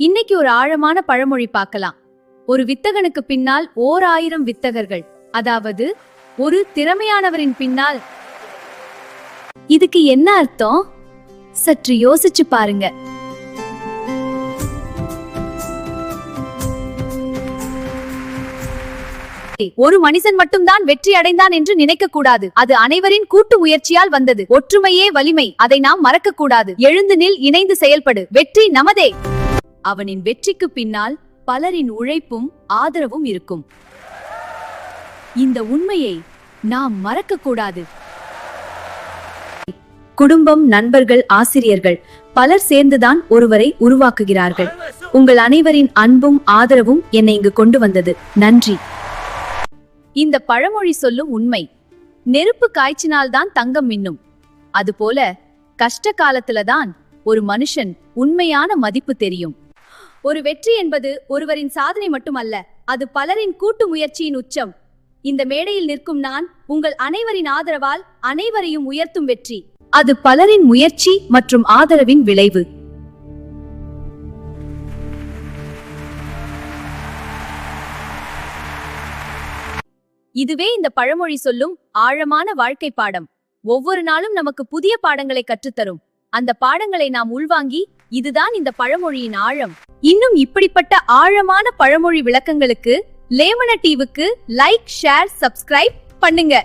இன்னைக்கு ஒரு ஆழமான பழமொழி பார்க்கலாம். ஒரு வித்தகனுக்கு பின்னால் 1000 வித்தகர்கள், அதாவது ஒரு திறமையானவரின் பின்னால். இதுக்கு என்ன அர்த்தம்? சற்று யோசிச்சு பாருங்க. ஒரு மனிதன் மட்டும்தான் வெற்றி அடைந்தான் என்று நினைக்க கூடாது. அது அனைவரின் கூட்டு முயற்சியால் வந்தது. ஒற்றுமையே வலிமை, அதை நாம் மறக்க கூடாது. எழுந்து நில், இணைந்து செயல்படு, வெற்றி நமதே. அவனின் வெற்றிக்கு பின்னால் பலரின் உழைப்பும் ஆதரவும் இருக்கும். இந்த உண்மையை நாம் மறக்க கூடாது. குடும்பம், நண்பர்கள், ஆசிரியர்கள் பலர் சேர்ந்துதான் ஒருவரை உருவாக்குகிறார்கள். உங்கள் அனைவரின் அன்பும் ஆதரவும் என்னை இங்கு கொண்டு வந்தது. நன்றி. இந்த பழமொழி சொல்லும் உண்மை. நெருப்பு காய்ச்சினால்தான் தங்கம் மின்னும். அதுபோல கஷ்ட காலத்துலதான் ஒரு மனுஷன் உண்மையான மதிப்பு தெரியும். ஒரு வெற்றி என்பது ஒருவரின் சாதனை மட்டுமல்ல, அது பலரின் கூட்டு முயற்சியின் உச்சம். இந்த மேடையில் நிற்கும் நான் உங்கள் அனைவரின் ஆதரவால் அனைவரையும் உயர்த்தும் வெற்றி. அது பலரின் முயற்சி மற்றும் ஆதரவின் விளைவு. இதுவே இந்த பழமொழி சொல்லும் ஆழமான வாழ்க்கை பாடம். ஒவ்வொரு நாளும் நமக்கு புதிய பாடங்களை கற்றுத்தரும். அந்த பாடங்களை நாம் உள்வாங்கி, இதுதான் இந்த பழமொழியின் ஆழம். இன்னும் இப்படிப்பட்ட ஆழமான பழமொழி விளக்கங்களுக்கு லேமன டிவிக்கு லைக், ஷேர், சப்ஸ்கிரைப் பண்ணுங்க.